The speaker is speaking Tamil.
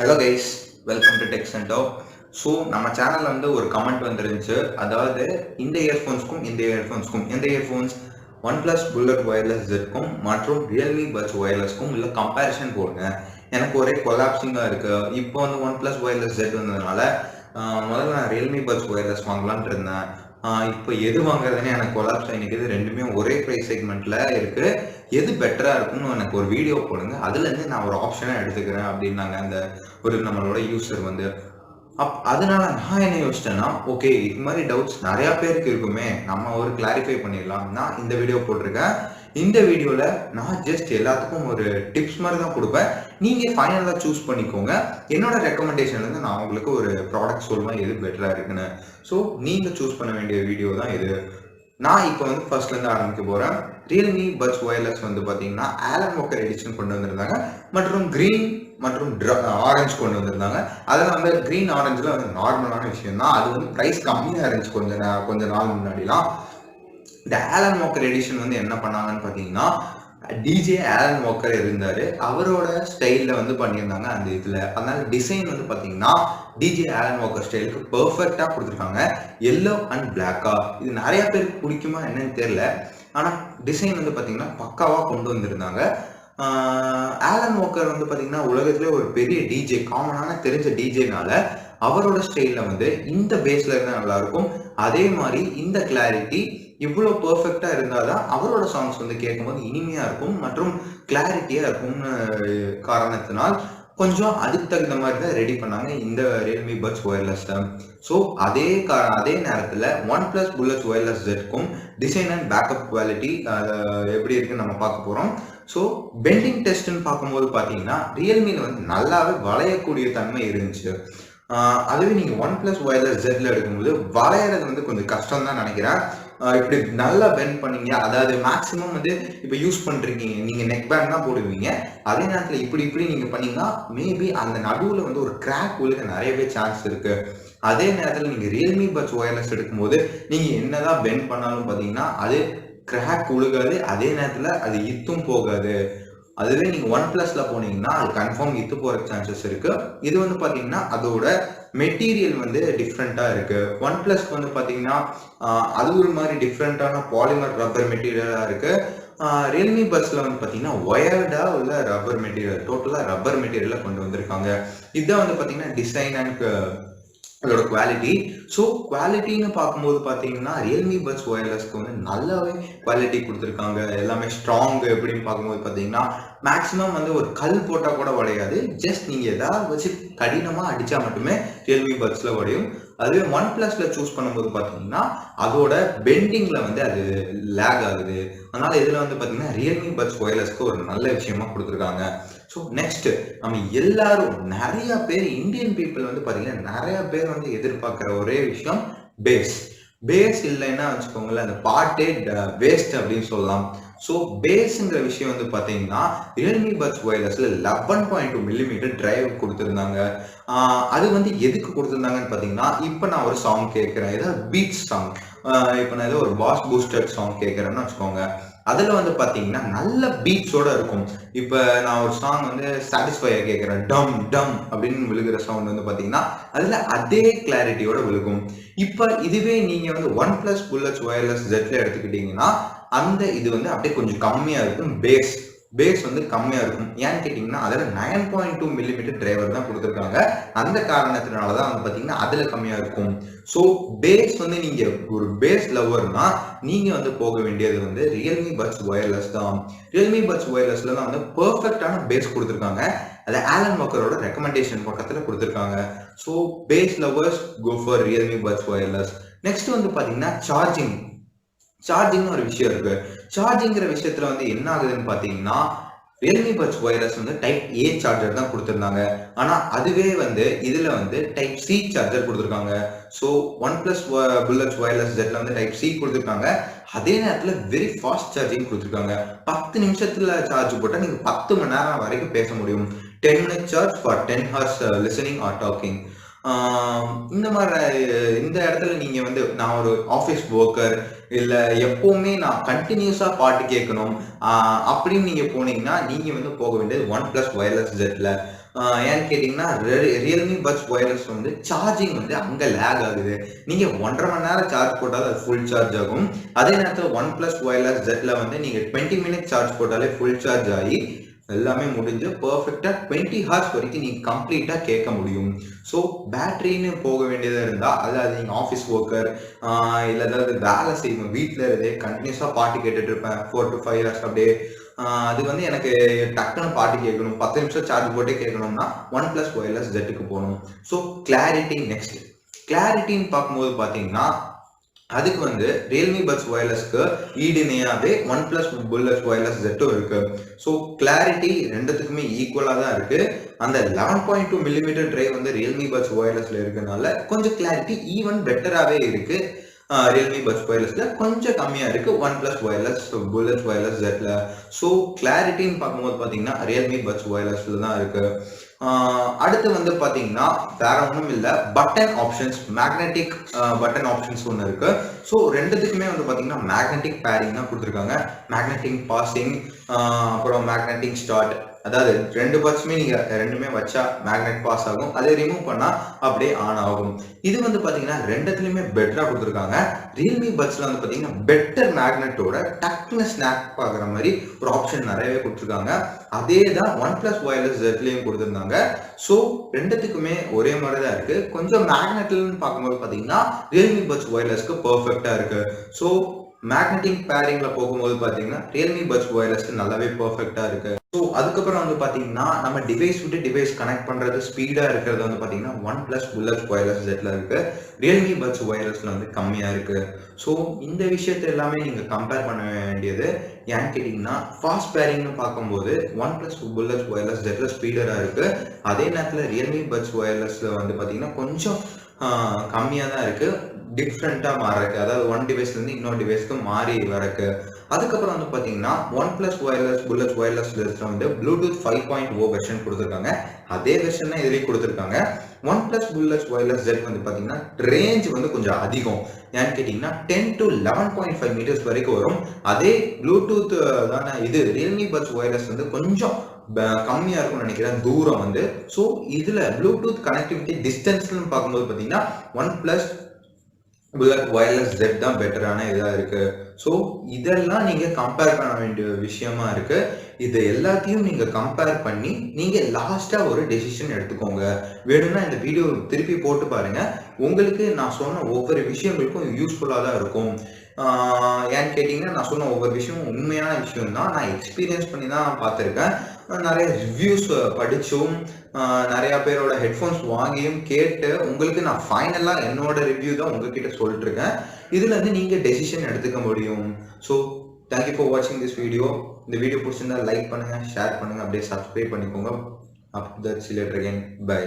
Hello guys, welcome to tech centre. So நம்ம சேனலில் வந்து ஒரு கமெண்ட் வந்துருந்துச்சு. அதாவது இந்த இயர்ஃபோன்ஸ்க்கும் எந்த earphones OnePlus bullet wireless ஜெட்க்கும் மற்றும் ரியல்மி பட்ஸ் ஒயர்லெஸ்க்கும் இல்லை கம்பேரிஷன் போடுங்க. எனக்கு ஒரே கொலாப்சிங்காக இருக்குது. இப்போ வந்து ஒன் ப்ளஸ் ஒயர்லெஸ் ஜெட் வந்ததுனால முதல்ல நான் ரியல்மி பட்ஸ் ஒயர்லெஸ் வாங்கலான்ட்டு இருந்தேன். இப்போ எது வாங்குறதுன்னு எனக்கு கொலாப்ஸ் ஆகி நிற்குது. ரெண்டுமே ஒரே ப்ரைஸ் செக்மெண்ட்டில் இருக்குது. எது பெட்டராக இருக்கும்னு எனக்கு ஒரு வீடியோ போடுங்க, அதுலேருந்து நான் ஒரு ஆப்ஷனாக எடுத்துக்கிறேன் அப்படின்னாங்க அந்த நம்மளோட யூசர் வந்து. அதனால நான் என்ன யோசிச்சேன்னா, ஓகே இது மாதிரி டவுட்ஸ் நிறையா பேருக்கு இருக்குமே, நம்ம ஒரு கிளாரிஃபை பண்ணிடலாம். நான் இந்த வீடியோ போட்டிருக்கேன். இந்த வீடியோவில் நான் ஜஸ்ட் எல்லாத்துக்கும் ஒரு டிப்ஸ் மாதிரி தான் கொடுப்பேன். நீங்கள் ஃபைனலாக சூஸ் பண்ணிக்கோங்க. என்னோட ரெக்கமெண்டேஷன்லேருந்து நான் உங்களுக்கு ஒரு ப்ராடக்ட் சொல்லுவேன் எது பெட்டராக இருக்குன்னு. ஸோ நீங்கள் சூஸ் பண்ண வேண்டிய வீடியோ தான் இது. நான் இப்போ வந்து ஃபர்ஸ்ட்லேருந்து ஆரம்பிக்க போகிறேன். ரியல்மி பட்ஸ் ஒயர்லெஸ் வந்து பார்த்தீங்கன்னா ஆலன் வாக்கர் எடிஷன் கொண்டு வந்திருந்தாங்க, மற்றும் க்ரீன் மற்றும் ஆரஞ்சு கொண்டு வந்திருந்தாங்க. அதில் வந்து க்ரீன் ஆரஞ்சில் வந்து நார்மலான விஷயம் தான். அது வந்து ப்ரைஸ் கம்மியாக இருந்துச்சு கொஞ்ச நாள் முன்னாடிலாம். இந்த ஆலன் வாக்கர் எடிஷன் வந்து என்ன பண்ணாங்கன்னு பார்த்தீங்கன்னா, டிஜே ஆலன் வாக்கர் இருந்தாரு, அவரோட ஸ்டைல்ல வந்து பண்ணியிருந்தாங்க அந்த இதுல. அதனால டிசைன் வந்து பாத்தீங்கன்னா டிஜே ஆலன் வாக்கர் ஸ்டைலுக்கு பெர்ஃபெக்டா கொடுத்துருக்காங்க. எல்லோ அண்ட் பிளாக்கா. இது நிறைய பேருக்கு பிடிக்குமா என்னன்னு தெரியல, ஆனா டிசைன் வந்து பாத்தீங்கன்னா பக்காவா கொண்டு வந்திருந்தாங்க. ஆலன் வாக்கர் வந்து பாத்தீங்கன்னா உலகத்திலே ஒரு பெரிய டிஜே, காமனான தெரிஞ்ச டிஜேனால அவரோட ஸ்டைல்ல வந்து இந்த பேஸ்ல இருந்தா நல்லா இருக்கும். அதே மாதிரி இந்த கிளாரிட்டி இவ்வளோ பெர்ஃபெக்டா இருந்தாதான் அவரோட சாங்ஸ் வந்து கேட்கும்போது இனிமையா இருக்கும் மற்றும் கிளாரிட்டியா இருக்கும்னு காரணத்தினால் கொஞ்சம் அதுக்கு தகுந்த மாதிரி தான் ரெடி பண்ணாங்க இந்த ரியல்மி பட்ஸ் ஒயர்லெஸ். ஸோ அதே நேரத்தில் ஒன் பிளஸ் புல்லட் ஒயர்லெஸ் ஜெட்க்கும் டிசைன் அண்ட் பேக்கப் குவாலிட்டி எப்படி இருக்குன்னு நம்ம பார்க்க போகிறோம். ஸோ பெண்டிங் டெஸ்ட்னு பார்க்கும்போது பார்த்தீங்கன்னா ரியல்மியில் வந்து நல்லாவே வளையக்கூடிய தன்மை இருந்துச்சு. அதுவே நீங்கள் ஒன் பிளஸ் ஒயர்லெஸ் ஜெட்ல எடுக்கும்போது வளையறது வந்து கொஞ்சம் கஷ்டம் தான் நினைக்கிறேன். இப்படி நல்லா பெண்ட் பண்ணீங்க, அதாவது மேக்ஸிமம் வந்து இப்போ யூஸ் பண்ணிருக்கீங்க, நீங்க நெக் பேண்ட் தான் போடுவீங்க, அதே நேரத்தில் இப்படி நீங்க பண்ணீங்கன்னா மேபி அந்த நடுவில் வந்து ஒரு கிராக் விழுக நிறையவே சான்ஸ் இருக்கு. அதே நேரத்தில் நீங்க ரியல்மி பட்ஸ் ஒயர்லெஸ் எடுக்கும்போது நீங்க என்னதான் பெண்ட் பண்ணாலும் பார்த்தீங்கன்னா அது கிராக் விழுகாது, அதே நேரத்தில் அது இத்தும் போகாது. அதுவே நீங்க ஒன் பிளஸ்ல போனீங்கன்னா அது கன்ஃபார்ம் இத்து போற சான்சஸ் இருக்கு. இது வந்து பாத்தீங்கன்னா அதோட மெட்டீரியல் வந்து டிஃப்ரெண்டா இருக்கு. ஒன் பிளஸ் வந்து பாத்தீங்கன்னா அது ஒரு மாதிரி டிஃப்ரெண்டான பாலிமர் ரப்பர் மெட்டீரியலா இருக்கு. ரியல்மி பட்ஸ்ல வந்து பாத்தீங்கன்னா ஒயர்டா உள்ள ரப்பர் மெட்டீரியல், டோட்டலா ரப்பர் மெட்டீரியலை கொண்டு வந்திருக்காங்க. இதுதான் வந்து பாத்தீங்கன்னா டிசைன் அண்ட் அதோட குவாலிட்டி. ஸோ குவாலிட்டின்னு பார்க்கும்போது பார்த்தீங்கன்னா ரியல்மி பட்ஸ் ஒயர்லெஸ்க்கு வந்து நல்லாவே குவாலிட்டி கொடுத்துருக்காங்க. எல்லாமே ஸ்ட்ராங். எப்படின்னு பார்க்கும்போது பார்த்தீங்கன்னா மேக்ஸிமம் வந்து ஒரு கல் போட்டால் கூட உடையாது. ஜஸ்ட் நீங்கள் எதாவது வச்சு கடினமாக அடித்தா மட்டுமே ரியல்மி பட்ஸில் உடையும். அதுவே ஒன் பிளஸ்ல சூஸ் பண்ணும்போது பார்த்தீங்கன்னா அதோட பெண்டிங்கில் வந்து அது லேக் ஆகுது. அதனால இதில் வந்து பார்த்தீங்கன்னா ரியல்மி பட்ஸ் ஒயர்லெஸ்க்கு ஒரு நல்ல விஷயமா கொடுத்துருக்காங்க. ஸோ நெக்ஸ்ட் நம்ம எல்லாரும் நிறைய பேர் இந்தியன் பீப்புள் வந்து பார்த்தீங்கன்னா நிறைய பேர் வந்து எதிர்பார்க்குற ஒரே விஷயம் பேஸ் இல்லைன்னா வச்சுக்கோங்களேன் அந்த பாட்டே வேஸ்ட் அப்படின்னு சொல்லலாம். ஸோ பேஸுங்கிற விஷயம் வந்து பார்த்தீங்கன்னா ரியல்மி பட்ஸ் ஒயர்லெஸ்ல 11.2 mm டிரைவ் கொடுத்துருந்தாங்க. அது வந்து எதுக்கு கொடுத்துருந்தாங்கன்னு பார்த்தீங்கன்னா, இப்போ நான் ஒரு சாங் கேட்குறேன், ஏதாவது பீச் சாங், இப்போ நான் ஏதோ ஒரு பாஸ் பூஸ்டர் சாங் கேட்குறேன்னு வச்சுக்கோங்க, அதில் வந்து பார்த்தீங்கன்னா நல்ல பீட்ஸோட இருக்கும். இப்போ நான் ஒரு சாங் வந்து சாட்டிஸ்ஃபையாக கேட்குறேன், டம் டம் அப்படின்னு விழுகிற சவுண்ட் வந்து பார்த்தீங்கன்னா அதில் அதே கிளாரிட்டியோட விழுகும். இப்போ இதுவே நீங்கள் வந்து ஒன் பிளஸ் புல்லட்ஸ் ஒயர்லெஸ் ஜெட்ல எடுத்துக்கிட்டீங்கன்னா அந்த இது வந்து அப்படியே கொஞ்சம் கம்மியாக இருக்கும். பேஸ் வந்து கம்மியாக இருக்கும். ஏன்னு கேட்டிங்கன்னா அதில் 9.2 mm டிரைவர் தான் கொடுத்துருக்காங்க. அந்த காரணத்தினால தான் வந்து பார்த்தீங்கன்னா அதில் கம்மியாக இருக்கும். ஸோ பேஸ் வந்து நீங்கள் ஒரு பேஸ் லவ்வர்னா நீங்கள் வந்து போக வேண்டியது வந்து ரியல்மி பட்ஸ் ஒயர்லெஸ் தான். ரியல்மி பட்ஸ் ஒயர்லெஸ்ல தான் வந்து பெர்ஃபெக்டான பேஸ் கொடுத்துருக்காங்க. அது ஆலன் வாக்கரோட ரெக்கமெண்டேஷன் பக்கத்தில் கொடுத்துருக்காங்க. So bass lovers go for Realme puts wireless. Next வந்து பார்த்தீங்கன்னா சார்ஜிங்னு ஒரு விஷயம் இருக்கு. சார்ஜிங்கிற விஷயத்துல வந்து என்ன ஆகுதுன்னு பாத்தீங்கன்னா ரியல்மி பட்ஸ் ஒயர்லெஸ் வந்து டைப் ஏ சார்ஜர் தான் கொடுத்துருந்தாங்க. ஆனா அதுவே வந்து இதுல வந்து டைப் சி சார்ஜர் கொடுத்துருக்காங்க. So OnePlus bullets wireless ஜெட்ல வந்து டைப் சி கொடுத்துருக்காங்க. அதே நேரத்துல வெரி ஃபாஸ்ட் சார்ஜிங் கொடுத்துருக்காங்க. 10 நிமிஷத்துல சார்ஜ் போட்டா நீங்க 10 மணி நேரம் வரைக்கும் பேச முடியும். 10 minute charge for 10 hours listening or talking. இந்த மாதிரி இந்த இடத்துல நீங்க வந்து நான் ஒரு ஆஃபீஸ் ஒர்க்கர் இல்ல எப்பவுமே நான் கண்டினியூஸா பாட்டு கேட்கணும் அப்படின்னு நீங்க போனீங்கன்னா நீங்க வந்து போக வேண்டியது ஒன் பிளஸ் ஒயர்லெஸ் ஜெட்ல. ஏன்னு கேட்டீங்கன்னா ரியல்மி பட்ஸ் ஒயர்லெஸ் வந்து சார்ஜிங் வந்து அங்க லேக் ஆகுது. நீங்க 1.5 மணி நேரம் சார்ஜ் போட்டாலும் அது ஃபுல் சார்ஜ் ஆகும். அதே நேரத்தில் ஒன் பிளஸ் ஒயர்லெஸ் ஜெட்ல வந்து நீங்க 20 மினிட் சார்ஜ் போட்டாலே ஃபுல் சார்ஜ் ஆகி எல்லாமே முடிஞ்சு பர்ஃபெக்டா 20 ஹார்ஸ் வரைக்கும் நீங்க கம்ப்ளீட்டா கேட்க முடியும். ஸோ பேட்டரின்னு போக வேண்டியதா இருந்தா அதாவது நீங்க ஆஃபீஸ் ஒர்க்கர் இல்ல ஏதாவது வேலை செய்யணும், வீட்டில் இருந்தே கண்டினியூஸா பாட்டு கேட்டுட்டு இருப்பேன் 4 to 5 ஹவர்ஸ் அப்படியே. அது வந்து எனக்கு டக்குன்னு பாட்டு கேட்கணும், 10 நிமிஷம் சார்ஜ் போட்டே கேட்கணும்னா ஒன் பிளஸ் ஒயர்லெஸ் ஜெட்டுக்கு போகணும். So clarity next. கிளாரிட்டின்னு பார்க்கும்போது பார்த்தீங்கன்னா அதுக்கு வந்து ரியல்மி பட்ஸ் ஒயர்லெஸ்க்கு ஈடுணையாவே ஒன் பிளஸ் புல்லட் ஒயர்லெஸ் ஜெட்டும் இருக்கு. ஸோ கிளாரிட்டி ரெண்டுத்துக்குமே ஈக்குவலா தான் இருக்கு. அந்த 11.2 மில்லிமீட்டர் ட்ரை வந்து ரியல்மி பட்ஸ் ஒயர்லெஸ்ல இருக்கனால கொஞ்சம் கிளாரிட்டி ஈவன் பெட்டராகவே இருக்கு. ரியல்மி பட்ஸ் ஒயர்லெஸ்ல கொஞ்சம் கம்மியா இருக்கு OnePlus wireless bullet wireless ஜெட்ல. ஸோ கிளாரிட்டின்னு பார்க்கும்போது பார்த்தீங்கன்னா ரியல்மி பட்ஸ் ஒயர்லெஸ்ல தான் இருக்கு. அடுத்து வந்து பாத்தீங்கன்னா வேற ஒன்றும் இல்லை, button options, magnetic button options ஒன்று இருக்கு. ஸோ ரெண்டுத்துக்குமே வந்து பாத்தீங்கன்னா மேக்னெட்டிக் பேரிங் தான் கொடுத்துருக்காங்க. மேக்னெட்டிக் பாசிங், அப்புறம் மேக்னெட்டிக் ஸ்டார்ட். அதாவது ரெண்டு பட்ஸுமே நீங்க ரெண்டுமே வச்சா மேக்னெட் பாஸ் ஆகும், அதை ரிமூவ் பண்ணா அப்படியே ஆன் ஆகும். இது வந்து பாத்தீங்கன்னா ரெண்டுத்துலயுமே பெட்டரா கொடுத்துருக்காங்க. ரியல்மி பட்ஸ்ல வந்து பாத்தீங்கன்னா பெட்டர் மேக்னெட்டோட டக்குன்னு ஸ்னாப் ஆகுற மாதிரி ஒரு ஆப்ஷன் நிறையவே கொடுத்துருக்காங்க. அதே தான் ஒன் பிளஸ் ஒயர்லெஸ் ஜெட்லயும் கொடுத்துருந்தாங்க. ஸோ ரெண்டுத்துக்குமே ஒரே மாதிரி தான் இருக்கு. கொஞ்சம் மேக்னெட்லன்னு பார்க்கும்போது பாத்தீங்கன்னா ரியல்மி பட்ஸ் ஒயர்லெஸ்க்கு பர்ஃபெக்டா இருக்கு. ஸோ மேக்னெட்டிக் பேரிங்ல போகும்போது பாத்தீங்கன்னா ரியல்மி பட்ஸ் ஒயர்லெஸ் நல்லாவே பர்ஃபெக்டா இருக்கு. ஸோ அதுக்கப்புறம் வந்து பாத்தீங்கன்னா நம்ம டிவைஸ் விட்டு டிவைஸ் கனெக்ட் பண்றது ஸ்பீடா இருக்கிறது வந்து பாத்தீங்கன்னா ஒன் பிளஸ் புல்லட் ஒயர்லெஸ் ஜெட்ல இருக்கு. ரியல்மி பட்ஸ் ஒயர்லெஸ்ல வந்து கம்மியா இருக்கு. ஸோ இந்த விஷயத்த எல்லாமே நீங்க கம்பேர் பண்ண வேண்டியது. ஏன்னு கேட்டீங்கன்னா ஃபாஸ்ட் பேரிங்னு பார்க்கும்போது ஒன் பிளஸ் புல்லட் ஒயர்லெஸ் ஜெட்ல ஸ்பீடரா இருக்கு. அதே நேரத்தில் ரியல்மி பட்ஸ் ஒயர்லெஸ்ல வந்து பாத்தீங்கன்னா கொஞ்சம் கம்மியாக தான் இருக்கு, டிஃப்ரெண்டா மாறக்கு. அதாவது ஒன் டிவைஸ்ல இருந்து இன்னொரு டிவைஸ்க்கு மாறி வரக்கு. அதுக்கப்புறம் வந்து பாத்தீங்கன்னா OnePlus wireless bullet wireless வந்து ப்ளூடூத் 5.0 வெர்ஷன் கொடுத்துருக்காங்க. அதே வெர்ஷன் தான் இதுலயும் கொடுத்துருக்காங்க. OnePlus bullet wireless Z வந்து பாத்தீங்கன்னா ரேஞ்ச் வந்து கொஞ்சம் அதிகம். ஏன்னு கேட்டீங்கன்னா 10 to 11.5 மீட்டர்ஸ் வரைக்கும் வரும். அதே ப்ளூடூத் தானே இது ரியல்மி பட்ஸ் ஒயர்லெஸ் வந்து கொஞ்சம் கம்மியா இருக்கும்னு நினைக்கிறேன் தூரம் வந்து. ஸோ இதுல ப்ளூடூத் கனெக்டிவிட்டி டிஸ்டன்ஸ்னு பார்க்கும்போது பாத்தீங்கன்னா OnePlus bullet wireless Z தான் பெட்டரான இதா இருக்கு. ஸோ இதெல்லாம் நீங்க கம்பேர் பண்ண வேண்டிய விஷயமா இருக்கு. இது எல்லாத்தையும் நீங்க கம்பேர் பண்ணி நீங்க லாஸ்டா ஒரு டெசிஷன் எடுத்துக்கோங்க. வேணும்னா இந்த வீடியோ திருப்பி போட்டு பாருங்க, உங்களுக்கு நான் சொன்ன ஒவ்வொரு விஷயங்களுக்கும் யூஸ்ஃபுல்லா தான் இருக்கும். ஏன்னு கேட்டீங்கன்னா நான் சொன்ன ஒவ்வொரு விஷயமும் உண்மையான விஷயம் தான், நான் எக்ஸ்பீரியன்ஸ் பண்ணி தான் பார்த்துருக்கேன். நிறைய ரிவ்யூஸ் படிச்சும் நிறைய பேரோட ஹெட்ஃபோன்ஸ் வாங்கியும் கேட்டு உங்களுக்கு நான் ஃபைனலா என்னோட ரிவ்யூ தான் உங்ககிட்ட சொல்லிட்டு இருக்கேன். இதுல இருந்து நீங்க டெசிஷன் எடுத்துக்க முடியும். ஸோ தேங்க்யூ ஃபார் வாட்சிங் திஸ் வீடியோ. இந்த வீடியோ பிடிச்சிருந்தா லைக் பண்ணுங்க, ஷேர் பண்ணுங்க, அப்படியே சப்ஸ்கிரைப் பண்ணிக்கோங்க. Up that's later again. By.